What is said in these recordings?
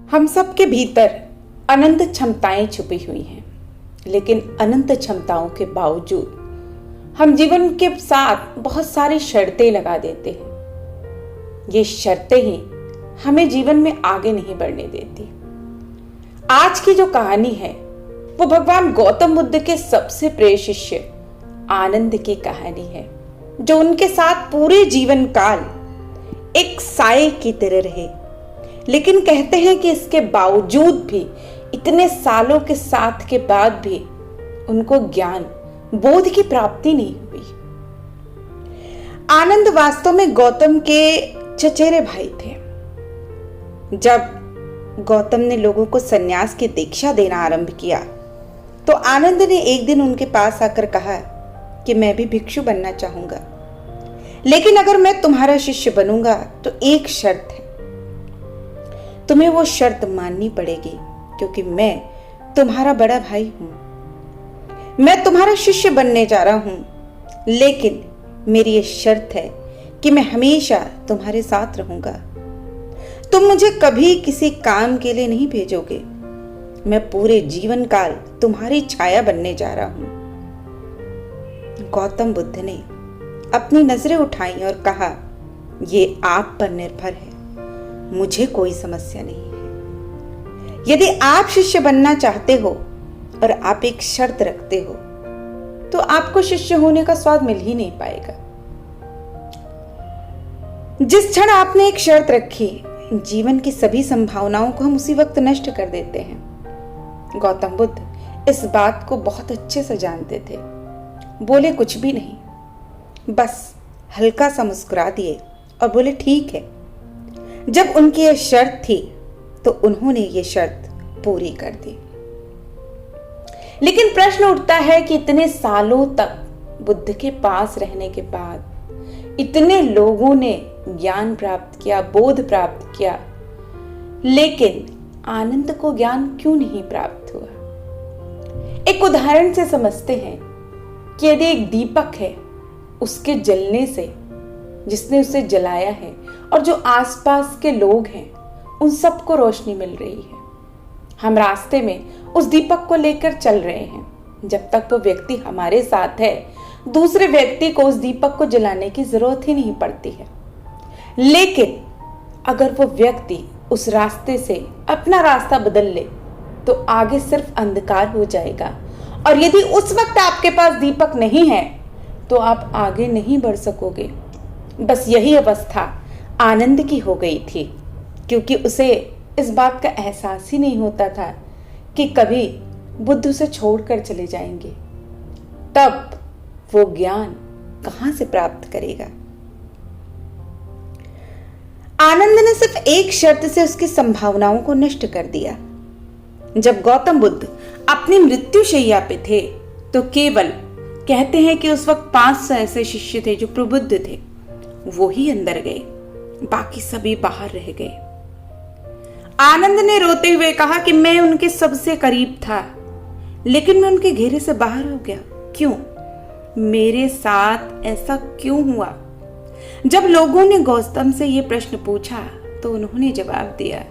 हम सब के भीतर अनंत क्षमताएं छुपी हुई हैं, लेकिन अनंत क्षमताओं के बावजूद हम जीवन के साथ बहुत सारी शर्तें लगा देते हैं। ये शर्तें ही हमें जीवन में आगे नहीं बढ़ने देती। आज की जो कहानी है वो भगवान गौतम बुद्ध के सबसे प्रिय शिष्य आनंद की कहानी है, जो उनके साथ पूरे जीवन काल एक साए की तरह रहे। लेकिन कहते हैं कि इसके बावजूद भी, इतने सालों के साथ के बाद भी उनको ज्ञान बोध की प्राप्ति नहीं हुई। आनंद वास्तव में गौतम के चचेरे भाई थे। जब गौतम ने लोगों को सन्यास की दीक्षा देना आरंभ किया तो आनंद ने एक दिन उनके पास आकर कहा कि मैं भी भिक्षु बनना चाहूंगा, लेकिन अगर मैं तुम्हारा शिष्य बनूंगा तो एक शर्त है। तुम्हें वो शर्त माननी पड़ेगी, क्योंकि मैं तुम्हारा बड़ा भाई हूं। मैं तुम्हारा शिष्य बनने जा रहा हूं, लेकिन मेरी ये शर्त है कि मैं हमेशा तुम्हारे साथ रहूंगा। तुम मुझे कभी किसी काम के लिए नहीं भेजोगे। मैं पूरे जीवन काल तुम्हारी छाया बनने जा रहा हूं। गौतम बुद्ध ने अपनी नजरें उठाई और कहा, ये आप पर निर्भर है, मुझे कोई समस्या नहीं है। यदि आप शिष्य बनना चाहते हो और आप एक शर्त रखते हो तो आपको शिष्य होने का स्वाद मिल ही नहीं पाएगा। जिस क्षण आपने एक शर्त रखी, जीवन की सभी संभावनाओं को हम उसी वक्त नष्ट कर देते हैं। गौतम बुद्ध इस बात को बहुत अच्छे से जानते थे। बोले कुछ भी नहीं, बस हल्का सा मुस्कुरा दिए और बोले ठीक है। जब उनकी यह शर्त थी तो उन्होंने ये शर्त पूरी कर दी। लेकिन प्रश्न उठता है कि इतने सालों तक बुद्ध के पास रहने के बाद इतने लोगों ने ज्ञान प्राप्त किया, बोध प्राप्त किया, लेकिन आनंद को ज्ञान क्यों नहीं प्राप्त हुआ? एक उदाहरण से समझते हैं कि यदि एक दीपक है, उसके जलने से, जिसने उसे जलाया है और जो आसपास के लोग हैं उन सबको रोशनी मिल रही है। हम रास्ते में उस दीपक को लेकर चल रहे हैं। जब तक वो व्यक्ति हमारे साथ है, दूसरे व्यक्ति को उस दीपक को जलाने की जरूरत ही नहीं पड़ती है। लेकिन अगर वो व्यक्ति उस रास्ते से अपना रास्ता बदल ले तो आगे सिर्फ अंधकार हो जाएगा, और यदि उस वक्त आपके पास दीपक नहीं है तो आप आगे नहीं बढ़ सकोगे। बस यही अवस्था आनंद की हो गई थी, क्योंकि उसे इस बात का एहसास ही नहीं होता था कि कभी बुद्ध उसे छोड़कर चले जाएंगे। तब वो ज्ञान कहां से प्राप्त करेगा? आनंद ने सिर्फ एक शर्त से उसकी संभावनाओं को नष्ट कर दिया। जब गौतम बुद्ध अपनी मृत्युशैया पे थे तो केवल कहते हैं कि उस वक्त 500 ऐसे शिष्य थे जो प्रबुद्ध थे। वो ही अंदर गए, बाकी सभी बाहर रह गए। आनंद ने रोते हुए कहा कि मैं उनके सबसे करीब था, लेकिन मैं उनके घेरे से बाहर हो गया। क्यों? मेरे साथ ऐसा क्यों हुआ? जब लोगों ने गौतम से यह प्रश्न पूछा तो उन्होंने जवाब दिया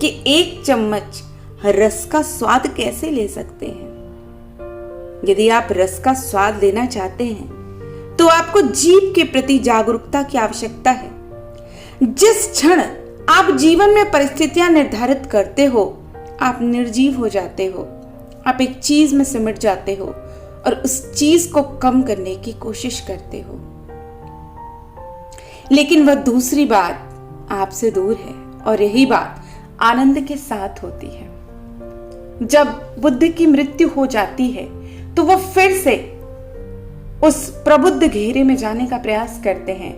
कि एक चम्मच रस का स्वाद कैसे ले सकते हैं? यदि आप रस का स्वाद लेना चाहते हैं तो आपको जीभ के प्रति जागरूकता की आवश्यकता है। जिस क्षण आप जीवन में परिस्थितियां निर्धारित करते हो, आप निर्जीव हो जाते हो। आप एक चीज में सिमट जाते हो और उस चीज को कम करने की कोशिश करते हो, लेकिन वह दूसरी बात आपसे दूर है। और यही बात आनंद के साथ होती है। जब बुद्ध की मृत्यु हो जाती है तो वह फिर से उस प्रबुद्ध घेरे में जाने का प्रयास करते हैं,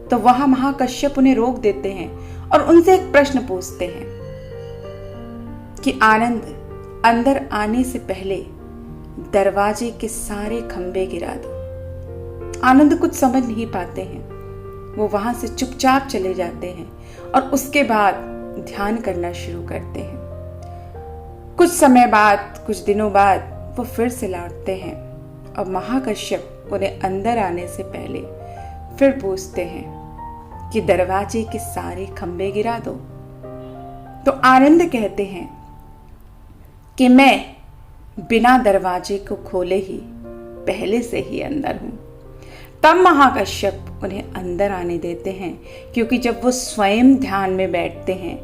तो वहां महाकश्यप उन्हें रोक देते हैं और उनसे एक प्रश्न पूछते हैं कि आनंद, अंदर आने से पहले दरवाजे के सारे खंभे गिरा दो। आनंद कुछ समझ नहीं पाते हैं। वो वहां से चुपचाप चले जाते हैं और उसके बाद ध्यान करना शुरू करते हैं। कुछ समय बाद, कुछ दिनों बाद वो फिर से लौटते हैं और महाकश्यप उन्हें अंदर आने से पहले फिर पूछते हैं कि दरवाजे के सारे खंभे गिरा दो। तो आनंद कहते हैं कि मैं बिना दरवाजे को खोले ही पहले से ही अंदर हूं। तब महाकश्यप उन्हें अंदर आने देते हैं, क्योंकि जब वो स्वयं ध्यान में बैठते हैं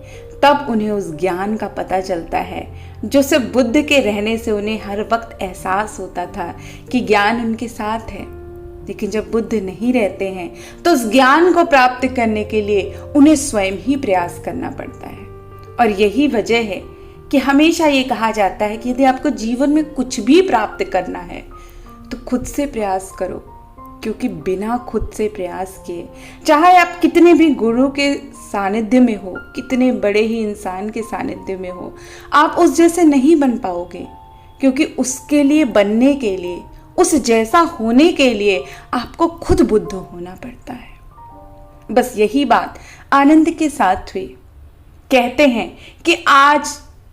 तब उन्हें उस ज्ञान का पता चलता है जो सिर्फ बुद्ध के रहने से उन्हें हर वक्त एहसास होता था कि ज्ञान उनके साथ है। लेकिन जब बुद्ध नहीं रहते हैं तो उस ज्ञान को प्राप्त करने के लिए उन्हें स्वयं ही प्रयास करना पड़ता है। और यही वजह है कि हमेशा ये कहा जाता है कि यदि आपको जीवन में कुछ भी प्राप्त करना है तो खुद से प्रयास करो, क्योंकि बिना खुद से प्रयास किए, चाहे आप कितने भी गुरु के सानिध्य में हो, कितने बड़े ही इंसान के सानिध्य में हो, आप उस जैसे नहीं बन पाओगे। क्योंकि उसके लिए बनने के लिए, उस जैसा होने के लिए आपको खुद बुद्ध होना पड़ता है। बस यही बात आनंद के साथ हुई। कहते हैं कि आज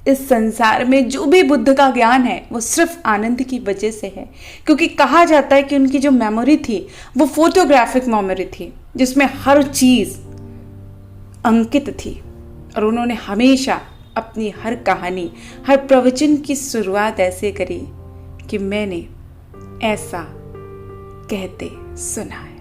इस संसार में जो भी बुद्ध का ज्ञान है वो सिर्फ आनंद की वजह से है, क्योंकि कहा जाता है कि उनकी जो मेमोरी थी वो फोटोग्राफिक मेमोरी थी, जिसमें हर चीज अंकित थी। और उन्होंने हमेशा अपनी हर कहानी, हर प्रवचन की शुरुआत ऐसे करी कि मैंने ऐसा कहते सुना है।